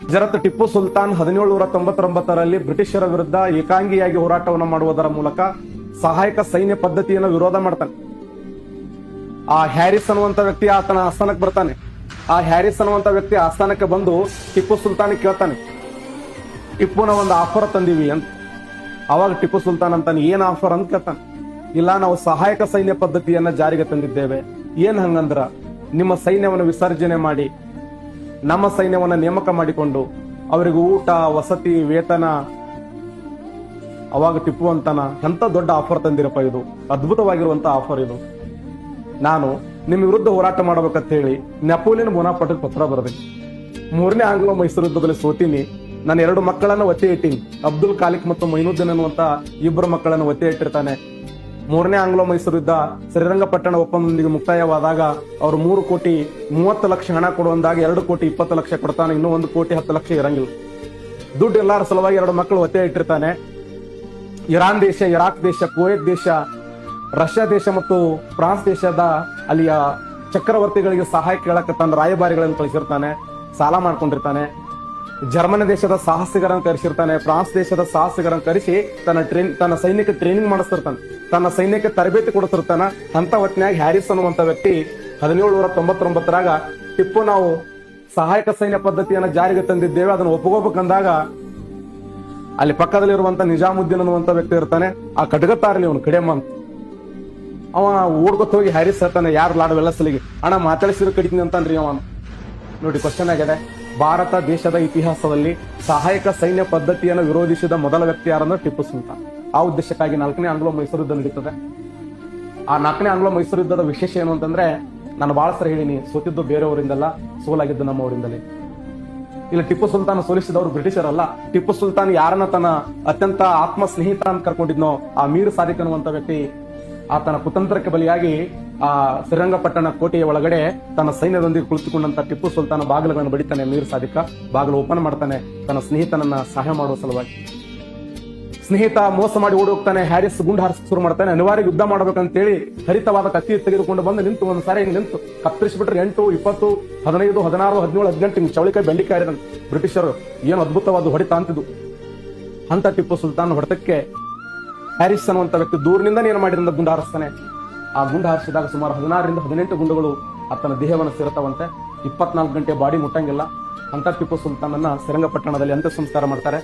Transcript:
ಗುಜರಾತ್ ಟಿಪ್ಪು ಸುಲ್ತಾನ್ 1799ರಲ್ಲಿ ಬ್ರಿಟಿಷರ ವಿರುದ್ಧ ಏಕಾಂಗಿಯಾಗಿ ಹೋರಾಟವನ್ನು ಮಾಡುವುದರ ಮೂಲಕ ಸಹಾಯಕ ಸೈನ್ಯ ಪದ್ಧತಿಯನ್ನು ವಿರೋಧ ಮಾಡ್ತಾನೆ. ಆ ಹ್ಯಾರಿಸ್ ಅನ್ನುವಂತ ವ್ಯಕ್ತಿ ಆತನ ಆಸ್ಥಾನಕ್ಕೆ ಬರ್ತಾನೆ. ಆ ಹ್ಯಾರಿಸ್ ಅನ್ನುವಂತ ವ್ಯಕ್ತಿ ಆಸ್ಥಾನಕ್ಕೆ ಬಂದು ಟಿಪ್ಪು ಸುಲ್ತಾನ್ ಕೇಳ್ತಾನೆ, ಟಿಪ್ಪುನ ಒಂದು ಆಫರ್ ತಂದಿವಿ ಅಂತ. ಅವಾಗ ಟಿಪ್ಪು ಸುಲ್ತಾನ್ ಅಂತಾನೆ, ಏನ್ ಆಫರ್ ಅಂತ ಕೇಳ್ತಾನೆ. ಇಲ್ಲ, ನಾವು ಸಹಾಯಕ ಸೈನ್ಯ ಪದ್ಧತಿಯನ್ನ ಜಾರಿಗೆ ತಂದಿದ್ದೇವೆ. ಏನ್ ಹಂಗಂದ್ರ, ನಿಮ್ಮ ಸೈನ್ಯವನ್ನು ವಿಸರ್ಜನೆ ಮಾಡಿ ನಮ್ಮ ಸೈನ್ಯವನ್ನ ನೇಮಕ ಮಾಡಿಕೊಂಡು ಅವರಿಗೆ ಊಟ, ವಸತಿ, ವೇತನ. ಅವಾಗ ಟಿಪ್ಪು ಅಂತಾನ, ಎಂತ ದೊಡ್ಡ ಆಫರ್ ತಂದಿರಪ್ಪ, ಇದು ಅದ್ಭುತವಾಗಿರುವಂತ ಆಫರ್ ಇದು. ನಾನು ನಿಮ್ಮ ವಿರುದ್ಧ ಹೋರಾಟ ಮಾಡ್ಬೇಕಂತ ಹೇಳಿ ನೆಪೋಲಿಯನ್ ಬೋನಾಪಾರ್ಟ್ಗೆ ಪತ್ರ ಬರೆದೆ. 3ನೇ ಆಂಗ್ಲೋ ಮೈಸೂರು ಯುದ್ಧದಲ್ಲಿ ಸೋತೀನಿ. ನನ್ನ 2 ಮಕ್ಕಳನ್ನ ಒತ್ತೆ ಇಟ್ಟೀನಿ. ಅಬ್ದುಲ್ ಖಾಲಿಕ್ ಮತ್ತು ಮೈನುದ್ದೀನ್ ಅನ್ನುವಂತ 2 ಮಕ್ಕಳನ್ನು ಒತ್ತೆ ಇಟ್ಟಿರ್ತಾನೆ. 3ನೇ ಆಂಗ್ಲೋ ಮೈಸೂರು ಯುದ್ಧ ಶ್ರೀರಂಗಪಟ್ಟಣ ಒಪ್ಪಂದದೊಂದಿಗೆ ಮುಕ್ತಾಯವಾದಾಗ ಅವರು 3,30,00,000 ಹಣ ಕೊಡುವಂದಾಗ 2,20,00,000 ಕೊಡ್ತಾನೆ. ಇನ್ನೂ 1,10,00,000 ಇರಂಗಿಲ್ಲ. ದುಡ್ಡು ಎಲ್ಲಾರ ಸಲುವಾಗಿ 2 ಮಕ್ಕಳು ಒತ್ತೆ ಇಟ್ಟಿರ್ತಾನೆ. ಇರಾನ್ ದೇಶ, ಇರಾಕ್ ದೇಶ, ಕುವೈತ್ ದೇಶ, ರಷ್ಯಾ ದೇಶ ಮತ್ತು ಫ್ರಾನ್ಸ್ ದೇಶದ ಅಲ್ಲಿಯ ಚಕ್ರವರ್ತಿಗಳಿಗೆ ಸಹಾಯ ಕೇಳಕ್ಕೆ ತನ್ನ ರಾಯಭಾರಿಗಳನ್ನು ಕಳಿಸಿರ್ತಾನೆ. ಸಾಲ ಮಾಡ್ಕೊಂಡಿರ್ತಾನೆ. ಜರ್ಮನಿ ದೇಶದ ಸಾಹಸಿಗರನ್ನು ಕರೆಸಿರ್ತಾನೆ. ಫ್ರಾನ್ಸ್ ದೇಶದ ಸಾಹಸಿಗರನ್ನು ಕರೆಸಿ ತನ್ನ ಸೈನ್ಯಕ್ಕೆ ಟ್ರೈನಿಂಗ್ ಮಾಡಿಸ್ತಿರ್ತಾನೆ. ತನ್ನ ಸೈನ್ಯಕ್ಕೆ ತರಬೇತಿ ಕೊಡಿಸಿರ್ತಾನ. ಅಂತ ಹೊತ್ತಿನಾಗ ಹ್ಯಾರಿಸ್ ಅನ್ನುವಂತ ವ್ಯಕ್ತಿ 1799ರಾಗ ಟಿಪ್ಪು ನಾವು ಸಹಾಯಕ ಸೈನ್ಯ ಪದ್ಧತಿಯನ್ನ ಜಾರಿಗೆ ತಂದಿದ್ದೇವೆ, ಅದನ್ನು ಒಪ್ಪಗೋಬೇಕಂದಾಗ ಅಲ್ಲಿ ಪಕ್ಕದಲ್ಲಿರುವಂತ ನಿಜಾಮುದ್ದೀನ್ ಅನ್ನುವಂತ ವ್ಯಕ್ತಿ ಇರ್ತಾನೆ. ಆ ಖಡ್ಗತ್ತಾರಲಿ ಅವನು ಕಡಿಯಮ್ಮ ಅಂತ. ಅವ ಓಡ್ಕೊತ ಹೋಗಿ ಹ್ಯಾರಿಸ್ ಹೇಳ್ತಾನೆ, ಯಾರು ಲಾಡ್ ವೆಲ್ಲಸಲಿಗೆ ಅಣ್ಣ ಮಾತಾಡಿಸಿರೋ ಕಡಿತೀನಿ ಅಂತನ್ರಿ ಅವ. ನೋಡಿ, ಕ್ವಶನ್ ಆಗಿದೆ. ಭಾರತ ದೇಶದ ಇತಿಹಾಸದಲ್ಲಿ ಸಹಾಯಕ ಸೈನ್ಯ ಪದ್ಧತಿಯನ್ನು ವಿರೋಧಿಸಿದ ಮೊದಲ ವ್ಯಕ್ತಿ ಯಾರಂದ್ರೆ ಟಿಪ್ಪು ಸುಲ್ತಾನ್. ಆ ಉದ್ದೇಶಕ್ಕಾಗಿ 4ನೇ ಆಂಗ್ಲೋ ಮೈಸೂರು ಯುದ್ಧ ನಡೀತದೆ. ಆ 4ನೇ ಆಂಗ್ಲೋ ಮೈಸೂರು ಯುದ್ಧದ ವಿಶೇಷ ಏನು ಅಂತಂದ್ರೆ, ನಾನು ಬಹಳ ಸರಿ ಹೇಳಿನಿ, ಸೋತಿದ್ದು ಬೇರೆಯವರಿಂದಲ್ಲ, ಸೋಲಾಗಿದ್ದು ನಮ್ಮವರಿಂದಲೇ. ಇಲ್ಲಿ ಟಿಪ್ಪು ಸುಲ್ತಾನ್ ಸೋಲಿಸಿದವರು ಬ್ರಿಟಿಷರಲ್ಲ. ಟಿಪ್ಪು ಸುಲ್ತಾನ್ ಯಾರನ್ನ ತನ್ನ ಅತ್ಯಂತ ಆತ್ಮ ಸ್ನೇಹಿತ ಅಂತ ಕರ್ಕೊಂಡಿದ್ನೋ ಆ ಮೀರ್ ಸಾದಿಕ್ ಅನ್ನುವಂತ ವ್ಯಕ್ತಿ ಆತನ ಕುತಂತ್ರಕ್ಕೆ ಬಲಿಯಾಗಿ ಆ ಶ್ರೀರಂಗಪಟ್ಟಣ ಕೋಟೆಯ ಒಳಗಡೆ ತನ್ನ ಸೈನ್ಯದೊಂದಿಗೆ ಕುಳಿತುಕೊಂಡಂತ ಟಿಪ್ಪು ಸುಲ್ತಾನ ಬಾಗಿಲುಗಳನ್ನು ಬಡಿತಾನೆ. ಮೀರ್ ಸಾದಿಕ ಬಾಗಿಲು ಓಪನ್ ಮಾಡ್ತಾನೆ ತನ್ನ ಸ್ನೇಹಿತನನ್ನ ಸಹಾಯ ಮಾಡುವ ಸಲುವಾಗಿ. ಸ್ನೇಹಿತ ಮೋಸ ಮಾಡಿ ಓಡಿ ಹೋಗ್ತಾನೆ. ಹ್ಯಾರಿಸ್ ಗುಂಡು ಹಾರಿಸ ಶುರು ಮಾಡ್ತಾನೆ. ಅನಿವಾರ್ಯ ಯುದ್ಧ ಮಾಡ್ಬೇಕಂತೇಳಿ ಹರಿತವಾದ ಕತ್ತಿ ತೆಗೆದುಕೊಂಡು ಬಂದು ನಿಂತು ಒಂದ್ ಸಾರಿ ನಿಂತು ಕತ್ತರಿಸಿಬಿಟ್ರೆ 8, 20, 15, 16, 17, 18 ಚೌಳಿಕಾಯಿ ಬೆಂಡಿಕಾಯಿ ಆಡಿದ ಬ್ರಿಟಿಷರು. ಏನು ಅದ್ಭುತವಾದ ಹೊಡಿತ ಅಂತಿದ್ದು. ಅಂತ ಟಿಪ್ಪು ಸುಲ್ತಾನ್ ಹೊಡೆತಕ್ಕೆ ಹ್ಯಾರಿಸ್ ಅನ್ನುವಂತ ವ್ಯಕ್ತಿ ದೂರಿನಿಂದ ಏನು ಮಾಡಿದ್ರಿಂದ ಗುಂಡು ಹಾರಿಸ್ತಾನೆ. ಆ ಗುಂಡು ಹಾರಿಸಿದಾಗ ಸುಮಾರು 16ರಿಂದ 18 ಗುಂಡುಗಳು ಆತನ ದೇಹವನ್ನು ಸೇರ್ತಾವಂತೆ. 24 ಗಂಟೆ ಬಾಡಿ ಮುಟ್ಟಂಗಿಲ್ಲ. ಅಂತ ಟಿಪ್ಪು ಸುಲ್ತಾನನ್ನ ಶ್ರೀರಂಗಪಟ್ಟಣದಲ್ಲಿ ಅಂತ್ಯ ಸಂಸ್ಕಾರ ಮಾಡ್ತಾರೆ.